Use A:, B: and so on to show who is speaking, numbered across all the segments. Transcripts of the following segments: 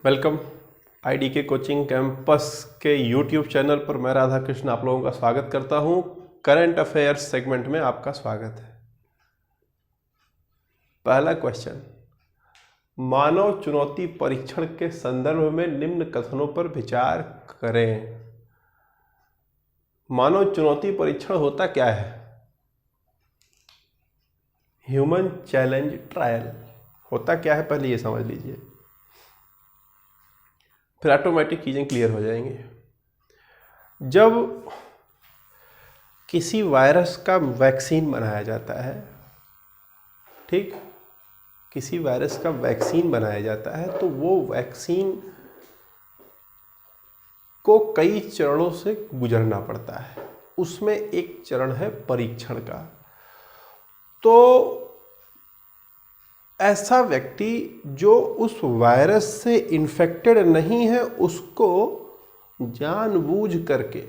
A: Welcome ID के coaching campus के YouTube channel पर मैं राधा कृष्ण आप लोगों का स्वागत करता हूं। करंट अफेयर्स सेगमेंट में आपका स्वागत है। पहला क्वेश्चन, मानव चुनौती परीक्षण के संदर्भ में निम्न कथनों पर विचार करें। मानव चुनौती परीक्षण होता क्या है? ह्यूमन चैलेंज ट्रायल होता क्या है, पहले ये समझ लीजिए, फिर ऑटोमेटिक चीज़ें क्लियर हो जाएंगी। जब किसी वायरस का वैक्सीन बनाया जाता है, ठीक, किसी वायरस का वैक्सीन बनाया जाता है तो वो वैक्सीन को कई चरणों से गुजरना पड़ता है। उसमें एक चरण है परीक्षण का। तो ऐसा व्यक्ति जो उस वायरस से इन्फेक्टेड नहीं है, उसको जानबूझ करके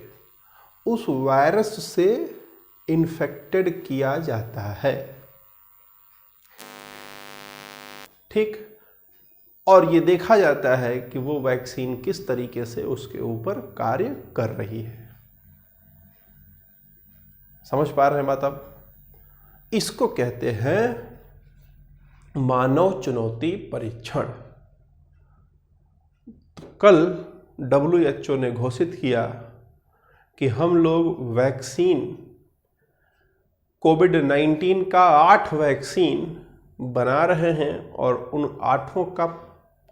A: उस वायरस से इन्फेक्टेड किया जाता है, ठीक। और ये देखा जाता है कि वो वैक्सीन किस तरीके से उसके ऊपर कार्य कर रही है। समझ पा रहे हैं बात आप? इसको कहते हैं मानव चुनौती परीक्षण। तो कल WHO ने घोषित किया कि हम लोग वैक्सीन कोविड-19 का 8 वैक्सीन बना रहे हैं और उन 8 का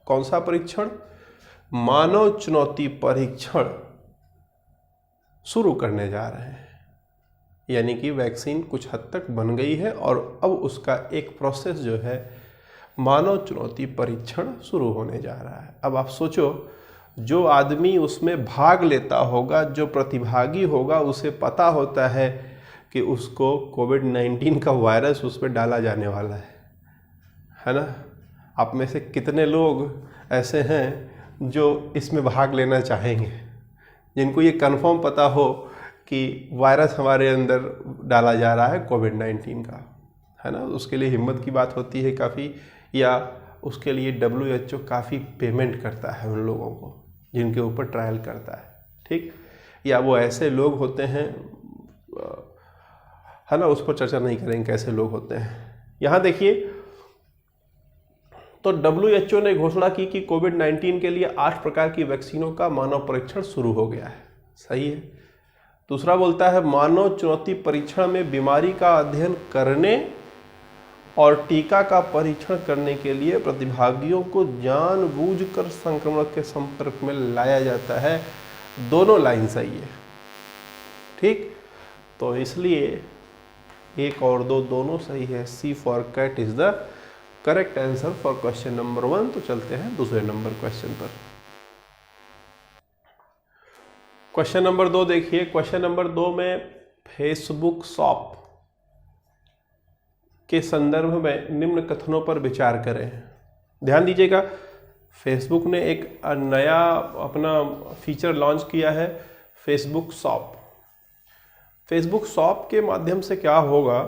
A: कौन सा परीक्षण? मानव चुनौती परीक्षण शुरू करने जा रहे हैं। यानी कि वैक्सीन कुछ हद तक बन गई है और अब उसका एक प्रोसेस जो है मानव चुनौती परीक्षण शुरू होने जा रहा है। अब आप सोचो, जो आदमी उसमें भाग लेता होगा, जो प्रतिभागी होगा, उसे पता होता है कि उसको कोविड-19 का वायरस उस पर डाला जाने वाला है ना? आप में से कितने लोग ऐसे हैं जो इसमें भाग लेना चाहेंगे, जिनको ये कंफर्म पता हो कि वायरस हमारे अंदर डाला जा रहा है कोविड-19 का, है ना? उसके लिए हिम्मत की बात होती है काफ़ी, या उसके लिए WHO काफ़ी पेमेंट करता है उन लोगों को जिनके ऊपर ट्रायल करता है, ठीक। या वो ऐसे लोग होते हैं, है ना, उस पर चर्चा नहीं करेंगे कैसे लोग होते हैं। यहाँ देखिए, तो WHO ने घोषणा की कि कोविड-19 के लिए 8 प्रकार की वैक्सीनों का मानव परीक्षण शुरू हो गया है। सही है। दूसरा बोलता है मानव चुनौती परीक्षण में बीमारी का अध्ययन करने और टीका का परीक्षण करने के लिए प्रतिभागियों को जानबूझकर संक्रमण के संपर्क में लाया जाता है। दोनों लाइन सही है, ठीक। तो इसलिए 1 और 2 दोनों सही है। C for cat is the correct answer for question number 1। तो चलते हैं दूसरे नंबर क्वेश्चन पर। क्वेश्चन नंबर 2 देखिए। क्वेश्चन नंबर 2 में फेसबुक शॉप के संदर्भ में निम्न कथनों पर विचार करें। ध्यान दीजिएगा, फेसबुक ने एक नया अपना फीचर लॉन्च किया है, फेसबुक शॉप। फेसबुक शॉप के माध्यम से क्या होगा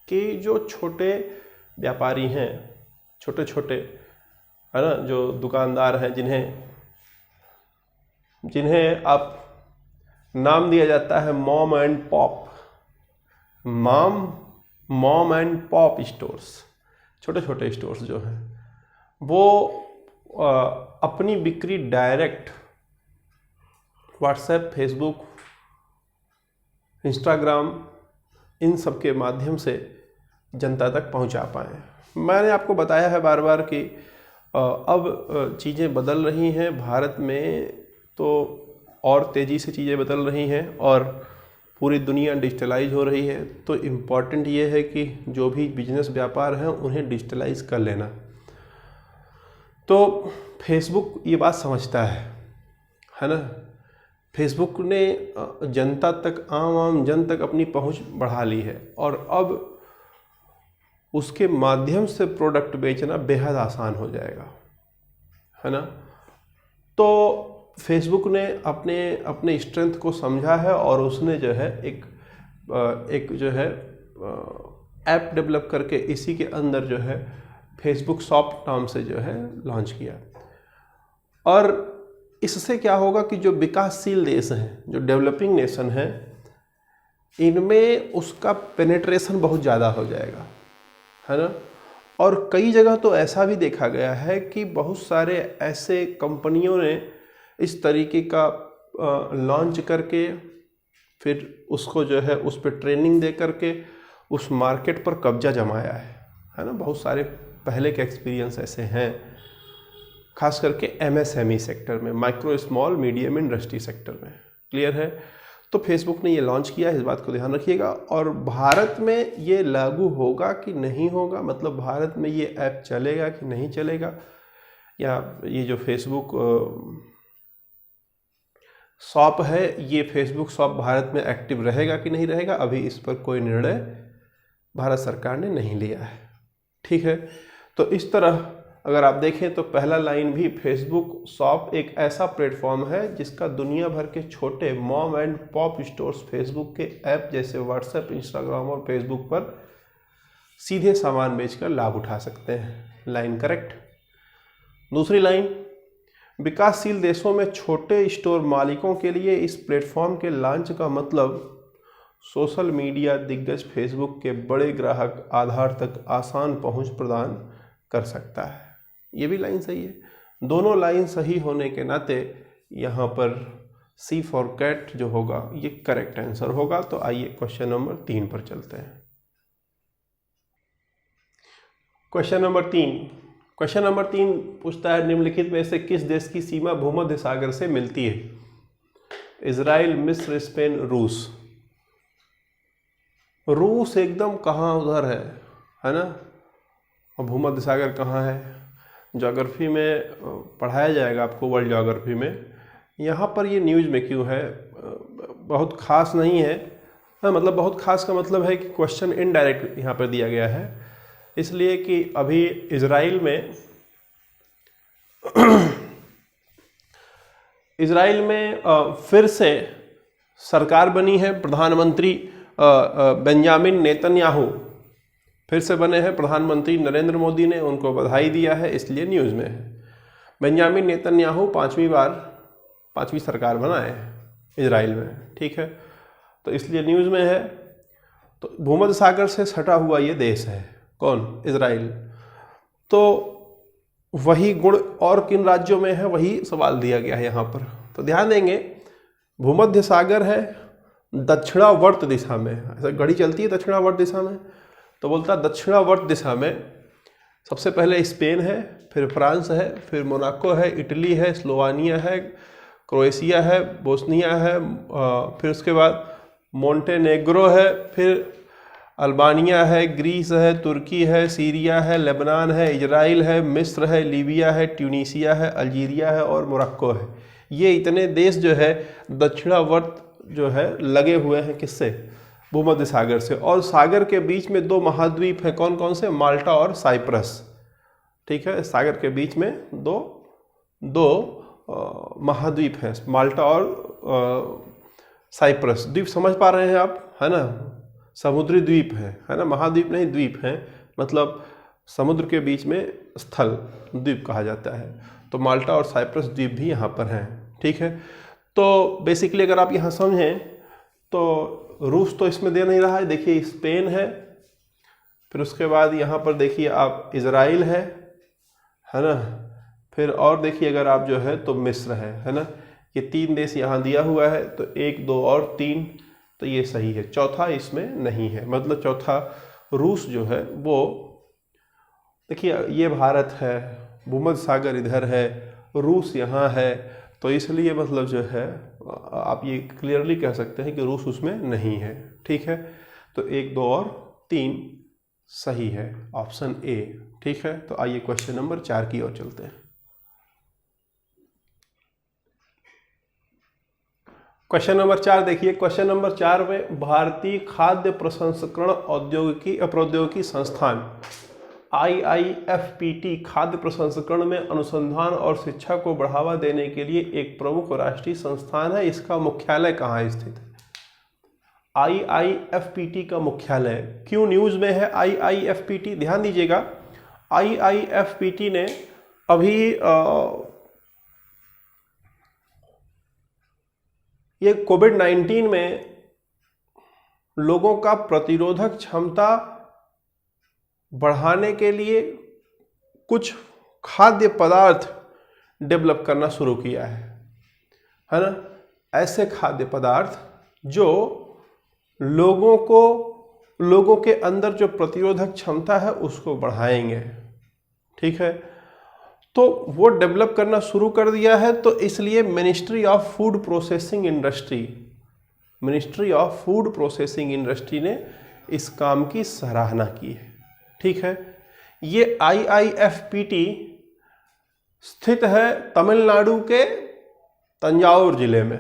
A: कि जो छोटे व्यापारी हैं, छोटे छोटे, है ना, जो दुकानदार हैं, जिन्हें आप नाम दिया जाता है mom and pop, mom and pop stores, छोटे छोटे स्टोर्स जो हैं, वो अपनी बिक्री डायरेक्ट व्हाट्सएप, फेसबुक, इंस्टाग्राम, इन सब के माध्यम से जनता तक पहुंचा पाएँ। मैंने आपको बताया है बार बार कि अब चीज़ें बदल रही हैं भारत में, तो और तेज़ी से चीज़ें बदल रही हैं और पूरी दुनिया डिजिटलाइज हो रही है। तो इम्पॉर्टेंट ये है कि जो भी बिजनेस व्यापार हैं उन्हें डिजिटलाइज कर लेना। तो फेसबुक ये बात समझता है ना। फेसबुक ने जनता तक, आम जन तक अपनी पहुंच बढ़ा ली है और अब उसके माध्यम से प्रोडक्ट बेचना बेहद आसान हो जाएगा, है ना। तो फेसबुक ने अपने स्ट्रेंथ को समझा है और उसने जो है एक जो है ऐप डेवलप करके इसी के अंदर जो है फेसबुक शॉप नाम से जो है लॉन्च किया। और इससे क्या होगा कि जो विकासशील देश हैं, जो डेवलपिंग नेशन हैं, इनमें उसका पेनिट्रेशन बहुत ज़्यादा हो जाएगा, है ना। और कई जगह तो ऐसा भी देखा गया है कि बहुत सारे ऐसे कंपनियों ने इस तरीके का लॉन्च करके फिर उसको जो है उस पर ट्रेनिंग दे करके उस मार्केट पर कब्जा जमाया है ना। बहुत सारे पहले के एक्सपीरियंस ऐसे हैं, खास करके एमएसएमई सेक्टर में, micro small medium industry sector में। क्लियर है। तो फेसबुक ने ये लॉन्च किया है, इस बात को ध्यान रखिएगा। और भारत में ये लागू होगा कि नहीं होगा, मतलब भारत में ये ऐप चलेगा कि नहीं चलेगा, या ये जो फेसबुक शॉप है, ये फेसबुक शॉप भारत में एक्टिव रहेगा कि नहीं रहेगा, अभी इस पर कोई निर्णय भारत सरकार ने नहीं लिया है। ठीक है। तो इस तरह अगर आप देखें तो पहला लाइन भी, फेसबुक शॉप एक ऐसा प्लेटफॉर्म है जिसका दुनिया भर के छोटे mom and pop stores Facebook के ऐप जैसे व्हाट्सएप, इंस्टाग्राम और फेसबुक पर सीधे सामान बेचकर लाभ उठा सकते हैं। Line correct. दूसरी लाइन, विकासशील देशों में छोटे स्टोर मालिकों के लिए इस प्लेटफॉर्म के लॉन्च का मतलब सोशल मीडिया दिग्गज फेसबुक के बड़े ग्राहक आधार तक आसान पहुंच प्रदान कर सकता है। ये भी लाइन सही है। दोनों लाइन सही होने के नाते यहाँ पर सी फॉर कैट जो होगा ये करेक्ट आंसर होगा। तो आइए क्वेश्चन नंबर 3 पर चलते हैं। क्वेश्चन नंबर 3 पूछता है, निम्नलिखित में से किस देश की सीमा भूमध्य सागर से मिलती है? इजराइल, मिस्र, स्पेन, रूस। रूस एकदम कहाँ उधर है ना। और भूमध्य सागर कहाँ है? ज्योग्राफी में पढ़ाया जाएगा आपको, वर्ल्ड ज्योग्राफी में। यहाँ पर ये न्यूज़ में क्यों है, बहुत खास नहीं है। हाँ, मतलब बहुत खास का मतलब है कि क्वेश्चन इनडायरेक्ट यहाँ पर दिया गया है, इसलिए कि अभी इजराइल में फिर से सरकार बनी है। प्रधानमंत्री बेंजामिन नेतन्याहू फिर से बने हैं। प्रधानमंत्री नरेंद्र मोदी ने उनको बधाई दिया है, इसलिए न्यूज़ में है। बेंजामिन नेतन्याहू पांचवी सरकार बनाए हैं इजराइल में। ठीक है, तो इसलिए न्यूज़ में है। तो भूमध्य सागर से सटा हुआ ये देश है, कौन? इजराइल। तो वही गुण और किन राज्यों में है, वही सवाल दिया गया है यहाँ पर। तो ध्यान देंगे, भूमध्य सागर है दक्षिणावर्त दिशा में। ऐसा घड़ी चलती है दक्षिणावर्त दिशा में, तो बोलता दक्षिणावर्त दिशा में सबसे पहले स्पेन है, फिर फ्रांस है, फिर मोनाको है, इटली है, स्लोवानिया है, क्रोएशिया है, बोस्निया है, फिर उसके बाद मोंटेनेग्रो है, फिर अल्बानिया है, ग्रीस है, तुर्की है, सीरिया है, लेबनान है, इजराइल है, मिस्र है, लीबिया है, ट्यूनीसिया है, अल्जीरिया है और मोरक्को है। ये इतने देश जो है दक्षिणावर्त जो है लगे हुए हैं किससे? भूमध्य सागर से। और सागर के बीच में 2 महाद्वीप हैं, कौन कौन से? माल्टा और साइप्रस। ठीक है, सागर के बीच में दो महाद्वीप हैं, माल्टा और साइप्रस। द्वीप समझ पा रहे हैं आप, है ना? समुद्री द्वीप है ना, महाद्वीप नहीं, द्वीप हैं, मतलब समुद्र के बीच में स्थल द्वीप कहा जाता है। तो माल्टा और साइप्रस द्वीप भी यहाँ पर हैं। ठीक है, तो बेसिकली अगर आप यहाँ समझें तो रूस तो इसमें दे नहीं रहा है, देखिए स्पेन है, फिर उसके बाद यहाँ पर देखिए आप इजराइल है ना, फिर और देखिए अगर आप जो है तो मिस्र है ना। ये 3 देश यहाँ दिया हुआ है, तो 1, 2 और 3, तो ये सही है। चौथा इसमें नहीं है, मतलब चौथा रूस जो है वो, देखिए ये भारत है, भूमध्य सागर इधर है, रूस यहाँ है, तो इसलिए मतलब जो है आप ये क्लियरली कह सकते हैं कि रूस उसमें नहीं है। ठीक है, तो 1, 2 और 3 सही है, ऑप्शन ए। ठीक है, तो आइए क्वेश्चन नंबर 4 की ओर चलते हैं। क्वेश्चन नंबर 4 देखिए, क्वेश्चन नंबर 4 में भारतीय खाद्य प्रसंस्करण प्रौद्योगिकी संस्थान IIFPT खाद्य प्रसंस्करण में अनुसंधान और शिक्षा को बढ़ावा देने के लिए एक प्रमुख राष्ट्रीय संस्थान है। इसका मुख्यालय कहाँ स्थित है? IIFPT का मुख्यालय क्यों न्यूज़ में है? IIFPT ध्यान दीजिएगा, IIFPT ने अभी ये कोविड-19 में लोगों का प्रतिरोधक क्षमता बढ़ाने के लिए कुछ खाद्य पदार्थ डेवलप करना शुरू किया है ना। ऐसे खाद्य पदार्थ जो लोगों के अंदर जो प्रतिरोधक क्षमता है उसको बढ़ाएंगे, ठीक है। तो वो डेवलप करना शुरू कर दिया है। तो इसलिए ministry of food processing industry ने इस काम की सराहना की है, ठीक है। ये IIFPT स्थित है तमिलनाडु के तंजावुर जिले में,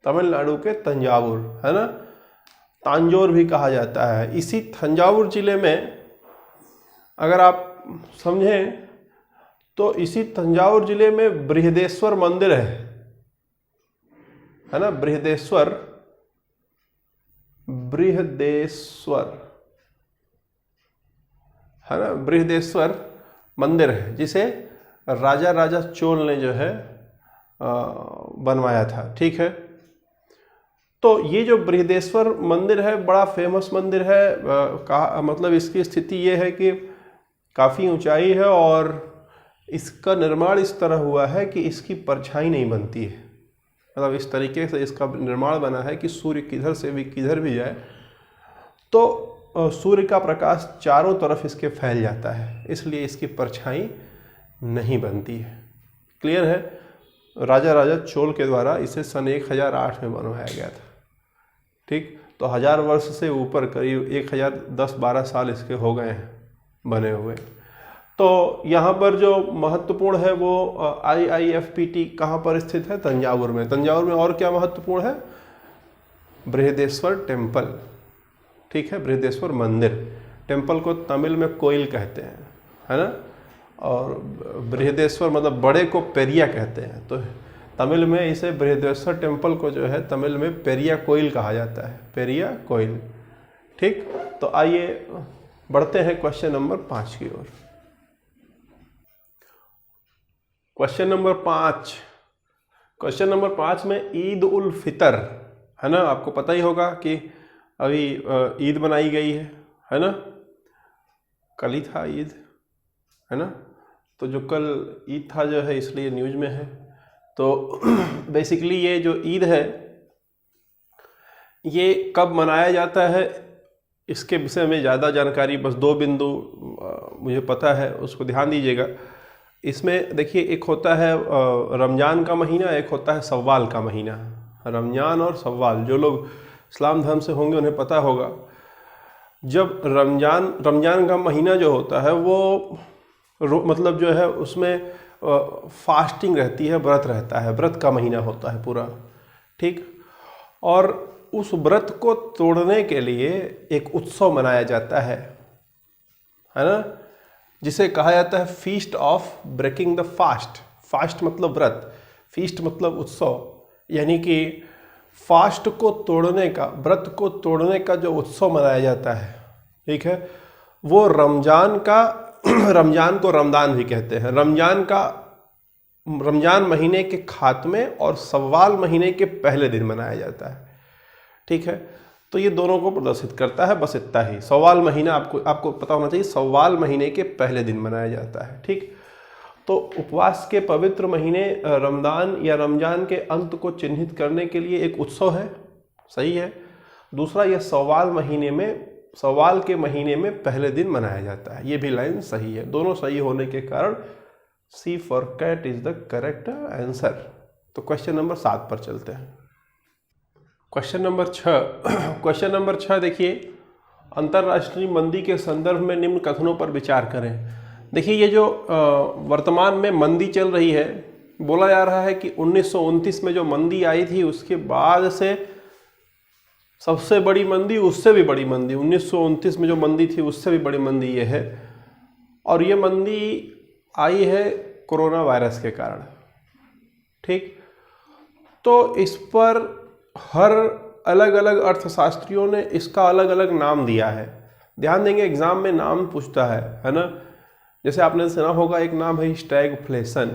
A: तमिलनाडु के तंजावुर, है ना, तांजोर भी कहा जाता है। इसी तंजावुर जिले में अगर आप समझें तो इसी तंजावुर जिले में बृहदेश्वर मंदिर है ना, बृहदेश्वर है ना, बृहदेश्वर मंदिर है जिसे राजा चोल ने जो है बनवाया था, ठीक है। तो ये जो बृहदेश्वर मंदिर है बड़ा फेमस मंदिर है। मतलब इसकी स्थिति ये है कि काफ़ी ऊंचाई है और इसका निर्माण इस तरह हुआ है कि इसकी परछाई नहीं बनती है। मतलब इस तरीके से इसका निर्माण बना है कि सूर्य किधर से भी किधर भी जाए तो सूर्य का प्रकाश चारों तरफ इसके फैल जाता है, इसलिए इसकी परछाई नहीं बनती है। क्लियर है। राजा चोल के द्वारा इसे सन 1008 में बनवाया गया था, ठीक। तो 1000 वर्ष से ऊपर करीब 1010-12 साल इसके हो गए हैं बने हुए। तो यहाँ पर जो महत्वपूर्ण है वो IIFPT कहाँ पर स्थित है? तंजावुर में। तंजावुर में और क्या महत्वपूर्ण है? बृहदेश्वर टेम्पल, ठीक है, बृहदेश्वर मंदिर। टेम्पल को तमिल में कोइल कहते हैं, है ना, और बृहदेश्वर मतलब बड़े को पेरिया कहते हैं। तो तमिल में इसे बृहदेश्वर टेम्पल को जो है तमिल में पेरिया कोइल कहा जाता है, पेरिया कोइल, ठीक। तो आइए बढ़ते हैं क्वेश्चन नंबर 5 की ओर। क्वेश्चन नंबर 5 में ईद उल फितर, है ना, आपको पता ही होगा कि अभी ईद बनाई गई है ना, कल ही था ईद, है ना। तो जो कल ईद था जो है इसलिए न्यूज़ में है। तो बेसिकली ये जो ईद है ये कब मनाया जाता है इसके विषय में ज़्यादा जानकारी, बस 2 बिंदु मुझे पता है, उसको ध्यान दीजिएगा। इसमें देखिए, एक होता है रमज़ान का महीना, एक होता है सव्वाल का महीना। रमज़ान और सव्वाल, जो लोग इस्लाम धर्म से होंगे उन्हें पता होगा। जब रमज़ान का महीना जो होता है वो मतलब जो है उसमें फास्टिंग रहती है, व्रत रहता है, व्रत का महीना होता है पूरा, ठीक। और उस व्रत को तोड़ने के लिए एक उत्सव मनाया जाता है ना, जिसे कहा जाता है feast of breaking the fast. Fast मतलब व्रत, फीस्ट मतलब उत्सव, यानी कि फास्ट को तोड़ने का, व्रत को तोड़ने का जो उत्सव मनाया जाता है, ठीक है, वो रमज़ान को रमदान भी कहते हैं। रमज़ान महीने के खात्मे और सव्वाल महीने के पहले दिन मनाया जाता है, ठीक है। तो ये दोनों को प्रदर्शित करता है, बस इतना ही। सव्वाल महीना आपको पता होना चाहिए, सव्वाल महीने के पहले दिन मनाया जाता है, ठीक। तो उपवास के पवित्र महीने रमज़ान या रमज़ान के अंत को चिन्हित करने के लिए एक उत्सव है, सही है। दूसरा, यह सव्वाल के महीने में पहले दिन मनाया जाता है, ये भी लाइन सही है। दोनों सही होने के कारण C for cat is the correct answer. तो क्वेश्चन नंबर 7 पर चलते हैं। क्वेश्चन नंबर 6 देखिए, अंतर्राष्ट्रीय मंदी के संदर्भ में निम्न कथनों पर विचार करें। देखिए, ये जो वर्तमान में मंदी चल रही है, बोला जा रहा है कि 1929 में जो मंदी आई थी उसके बाद से सबसे बड़ी मंदी, उससे भी बड़ी मंदी, 1929 में जो मंदी थी उससे भी बड़ी मंदी ये है। और ये मंदी आई है कोरोना वायरस के कारण, ठीक। तो इस पर हर अलग अलग अर्थशास्त्रियों ने इसका अलग अलग नाम दिया है। ध्यान देंगे, एग्जाम में नाम पूछता है ना। जैसे आपने सुना होगा, एक नाम है स्टैगफ्लेशन,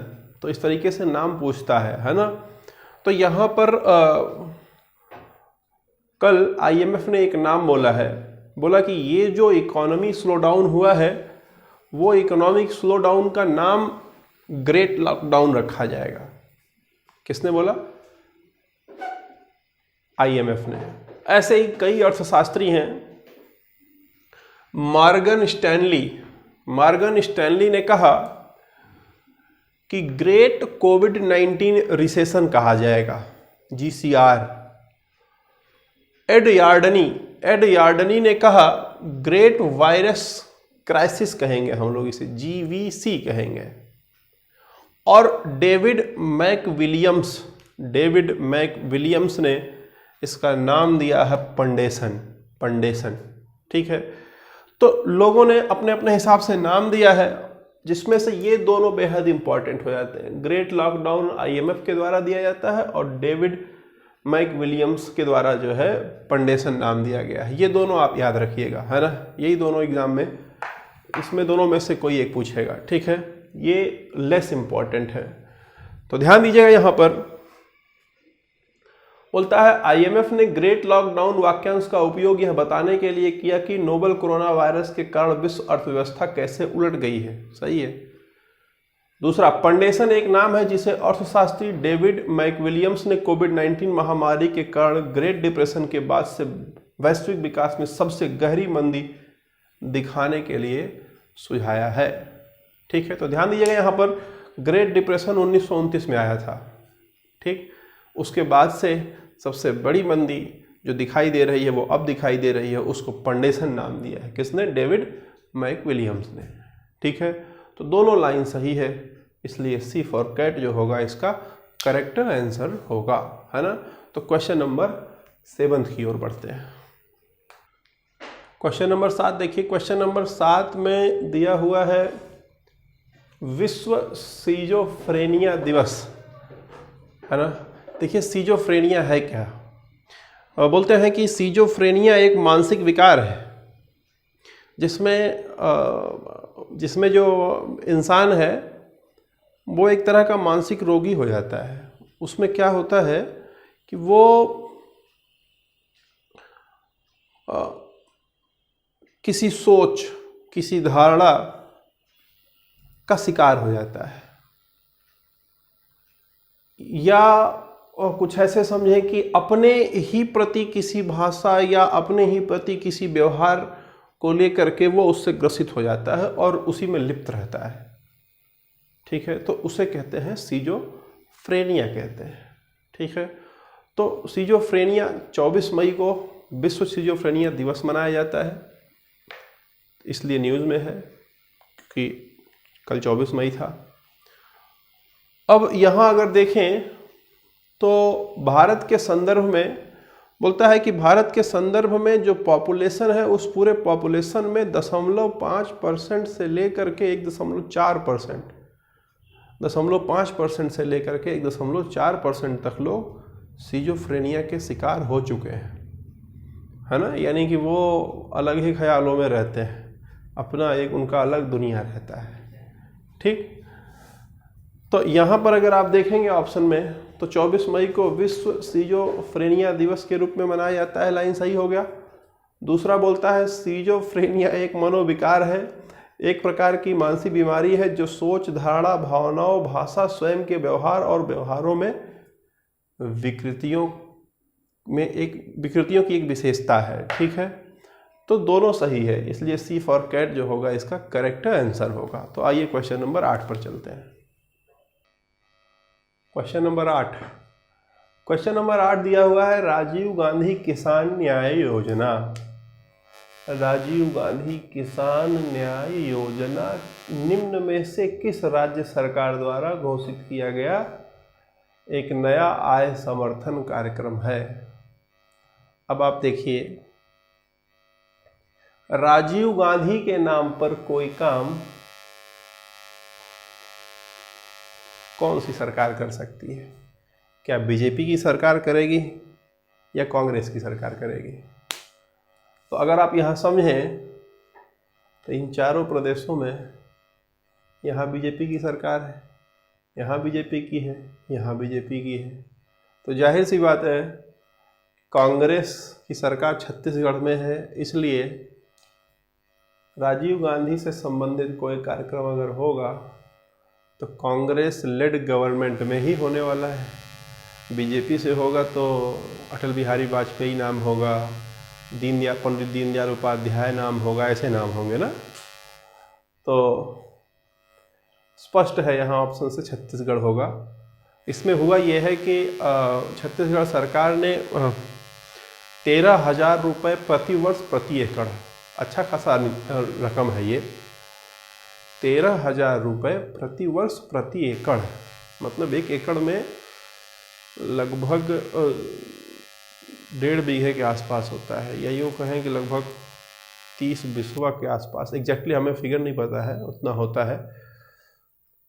A: तो इस तरीके से नाम पूछता है ना। तो यहाँ पर कल आईएमएफ ने एक नाम बोला है, बोला कि ये जो इकोनॉमी स्लो डाउन हुआ है वो इकोनॉमिक स्लो डाउन का नाम ग्रेट लॉकडाउन रखा जाएगा। किसने बोला? आईएमएफ ने। ऐसे ही कई अर्थशास्त्री हैं। मॉर्गन स्टैनली ने कहा कि ग्रेट कोविड-19 रिसेशन कहा जाएगा, GCR। एड यार्डनी ने कहा ग्रेट वायरस क्राइसिस कहेंगे हम लोग इसे, GVC कहेंगे। और डेविड मैकविलियम्स ने इसका नाम दिया है पंडेशन। ठीक है, तो लोगों ने अपने अपने हिसाब से नाम दिया है, जिसमें से ये दोनों बेहद इंपॉर्टेंट हो जाते हैं। ग्रेट लॉकडाउन आईएमएफ के द्वारा दिया जाता है और डेविड मैकविलियम्स के द्वारा जो है पंडेशन नाम दिया गया है। ये दोनों आप याद रखिएगा, है ना, यही दोनों एग्जाम में, इसमें दोनों में से कोई एक पूछेगा। ठीक है, ये लेस इंपॉर्टेंट है, तो ध्यान दीजिएगा। यहां पर बोलता है आईएमएफ ने ग्रेट लॉकडाउन वाक्यांश का उपयोग यह बताने के लिए किया कि नोवेल कोरोना वायरस के कारण विश्व अर्थव्यवस्था कैसे उलट गई है। सही है। दूसरा, पंडेशन एक नाम है जिसे अर्थशास्त्री डेविड मैकविलियम्स ने कोविड-19 महामारी के कारण ग्रेट डिप्रेशन के बाद से वैश्विक विकास में सबसे गहरी मंदी दिखाने के लिए सुझाया है। ठीक है, तो ध्यान दीजिएगा यहाँ पर ग्रेट डिप्रेशन 1929 में आया था। ठीक, उसके बाद से सबसे बड़ी मंदी जो दिखाई दे रही है वो अब दिखाई दे रही है, उसको पंडेशन नाम दिया है। किसने? डेविड मैकविलियम्स ने। ठीक है, तो दोनों लाइन सही है, इसलिए सी फॉर कैट जो होगा इसका करेक्ट आंसर होगा, है ना। तो क्वेश्चन नंबर 7 की ओर बढ़ते हैं। क्वेश्चन नंबर 7 देखिए। क्वेश्चन नंबर 7 में दिया हुआ है विश्व सिजोफ्रेनिया दिवस, है ना। देखिए सिजोफ्रेनिया है क्या? बोलते हैं कि सिजोफ्रेनिया एक मानसिक विकार है जिसमें जो इंसान है वो एक तरह का मानसिक रोगी हो जाता है। उसमें क्या होता है कि वो किसी सोच, किसी धारणा का शिकार हो जाता है, या कुछ ऐसे समझें कि अपने ही प्रति किसी भाषा या अपने ही प्रति किसी व्यवहार को लेकर के वो उससे ग्रसित हो जाता है और उसी में लिप्त रहता है। ठीक है, तो उसे कहते हैं सिजोफ्रेनिया कहते हैं। ठीक है, तो सिजोफ्रेनिया 24 मई को विश्व सिजोफ्रेनिया दिवस मनाया जाता है, इसलिए न्यूज़ में है कि कल 24 मई था। अब यहाँ अगर देखें तो भारत के संदर्भ में बोलता है कि भारत के संदर्भ में जो पॉपुलेशन है उस पूरे पॉपुलेशन में 0.5% से लेकर के 1.4%, 0.5% से लेकर के 1.4% तक लोग सिजोफ्रेनिया के शिकार हो चुके हैं, है ना। यानी कि वो अलग ही ख्यालों में रहते हैं, अपना एक उनका अलग दुनिया रहता है। ठीक, तो यहाँ पर अगर आप देखेंगे ऑप्शन में तो 24 मई को विश्व सिजोफ्रेनिया दिवस के रूप में मनाया जाता है, लाइन सही हो गया। दूसरा बोलता है सिजोफ्रेनिया एक मनोविकार है, एक प्रकार की मानसिक बीमारी है जो सोच, धारणा, भावनाओं, भाषा, स्वयं के व्यवहार और व्यवहारों में विकृतियों की एक विशेषता है। ठीक है, तो दोनों सही है, इसलिए सी फॉर कैट जो होगा इसका करेक्ट आंसर होगा। तो आइए क्वेश्चन नंबर 8 पर चलते हैं। क्वेश्चन नंबर 8 दिया हुआ है राजीव गांधी किसान न्याय योजना। राजीव गांधी किसान न्याय योजना निम्न में से किस राज्य सरकार द्वारा घोषित किया गया एक नया आय समर्थन कार्यक्रम है? अब आप देखिए, राजीव गांधी के नाम पर कोई काम कौन सी सरकार कर सकती है? क्या बीजेपी की सरकार करेगी या कांग्रेस की सरकार करेगी? तो अगर आप यहाँ समझें तो इन चारों प्रदेशों में यहाँ बीजेपी की सरकार है, यहाँ बीजेपी की है, यहाँ बीजेपी की है, तो जाहिर सी बात है कांग्रेस की सरकार छत्तीसगढ़ में है, इसलिए राजीव गांधी से संबंधित कोई कार्यक्रम अगर होगा तो कांग्रेस लेड गवर्नमेंट में ही होने वाला है। बीजेपी से होगा तो अटल बिहारी वाजपेयी नाम होगा, पंडित दीनदयाल उपाध्याय नाम होगा, ऐसे नाम होंगे ना। तो स्पष्ट है यहाँ ऑप्शन से छत्तीसगढ़ होगा। इसमें हुआ ये है कि छत्तीसगढ़ सरकार ने 13,000 रुपये प्रति वर्ष प्रति एकड़, अच्छा खासा रकम है ये, 13,000 रुपये प्रति वर्ष प्रति एकड़, मतलब 1 एकड़ में लगभग 1.5 बीघे के आसपास होता है, या यूँ कहें कि लगभग 30 बिस्वा के आसपास, एग्जैक्टली हमें फिगर नहीं पता है, उतना होता है।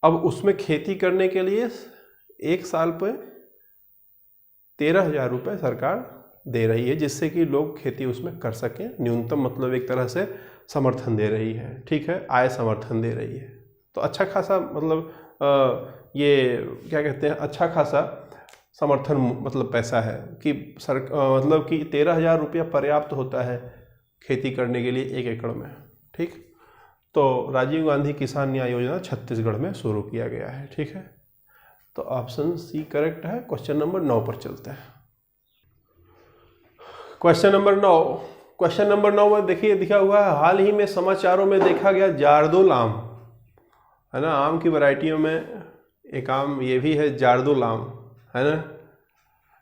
A: अब उसमें खेती करने के लिए 1 साल पे 13,000 रुपये सरकार दे रही है, जिससे कि लोग खेती उसमें कर सकें। न्यूनतम मतलब एक तरह से समर्थन दे रही है, ठीक है, आय समर्थन दे रही है। तो अच्छा खासा मतलब ये क्या कहते हैं, अच्छा खासा समर्थन मतलब पैसा है कि मतलब कि 13,000 रुपया पर्याप्त होता है खेती करने के लिए 1 एकड़ में, ठीक। तो राजीव गांधी किसान न्याय योजना छत्तीसगढ़ में शुरू किया गया है, ठीक है। तो ऑप्शन सी करेक्ट है। क्वेश्चन नंबर 9 पर चलते हैं। क्वेश्चन नंबर 9 में देखिए लिखा हुआ है, हाल ही में समाचारों में देखा गया जारदुल आम, है ना, आम की वैरायटियों में एक आम ये भी है जारदुल आम, है ना,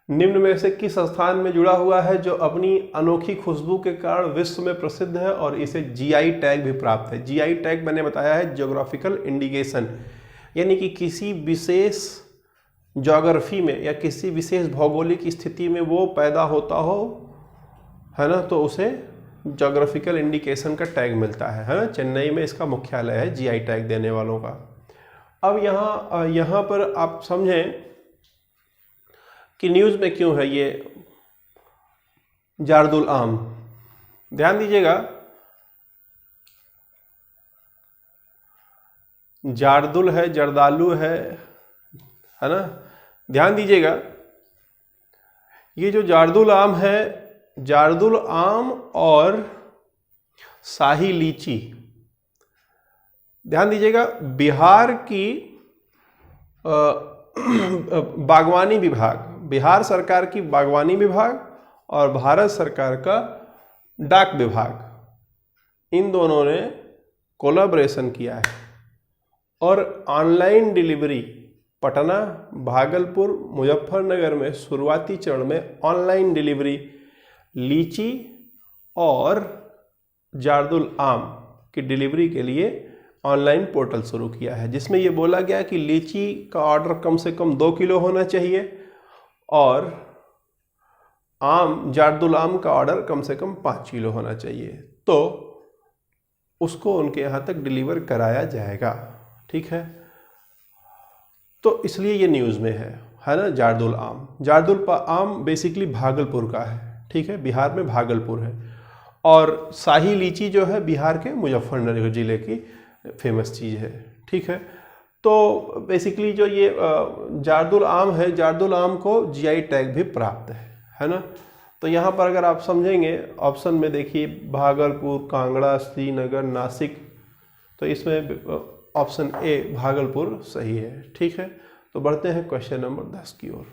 A: निम्न में से किस स्थान में जुड़ा हुआ है जो अपनी अनोखी खुशबू के कारण विश्व में प्रसिद्ध है और इसे जीआई टैग भी प्राप्त है। जीआई टैग मैंने बताया है ज्योग्राफिकल इंडिकेशन, यानी कि किसी विशेष ज्योग्राफी में या किसी विशेष भौगोलिक स्थिति में वो पैदा होता हो, है ना, तो उसे ज्योग्राफिकल इंडिकेशन का टैग मिलता है ना। चेन्नई में इसका मुख्यालय है जीआई टैग देने वालों का। अब यहाँ पर आप समझें कि न्यूज़ में क्यों है ये जारदुल आम। ध्यान दीजिएगा, जारदुल है, जर्दालू है ना, ध्यान दीजिएगा। ये जो जारदुल आम है, जारदुल आम और शाही लीची, ध्यान दीजिएगा, बिहार की बागवानी विभाग, बिहार सरकार की बागवानी विभाग और भारत सरकार का डाक विभाग, इन दोनों ने कोलैबोरेशन किया है और ऑनलाइन डिलीवरी पटना, भागलपुर, मुजफ्फरनगर में शुरुआती चरण में ऑनलाइन डिलीवरी लीची और जारदुल आम की डिलीवरी के लिए ऑनलाइन पोर्टल शुरू किया है, जिसमें ये बोला गया कि लीची का ऑर्डर कम से कम 2 किलो होना चाहिए और जारदुल आम का ऑर्डर कम से कम 5 किलो होना चाहिए, तो उसको उनके यहाँ तक डिलीवर कराया जाएगा, ठीक है। तो इसलिए ये न्यूज़ में है ना। जारदुल आम बेसिकली भागलपुर का है, ठीक है, बिहार में भागलपुर है, और शाही लीची जो है बिहार के मुजफ्फरनगर जिले की फेमस चीज़ है, ठीक है। तो बेसिकली जो ये जारदुल आम है, जारदुल आम को जीआई टैग भी प्राप्त है ना। तो यहाँ पर अगर आप समझेंगे ऑप्शन में देखिए भागलपुर, कांगड़ा, श्रीनगर, नासिक, तो इसमें ऑप्शन ए भागलपुर सही है, ठीक है। तो बढ़ते हैं क्वेश्चन नंबर 10 की ओर।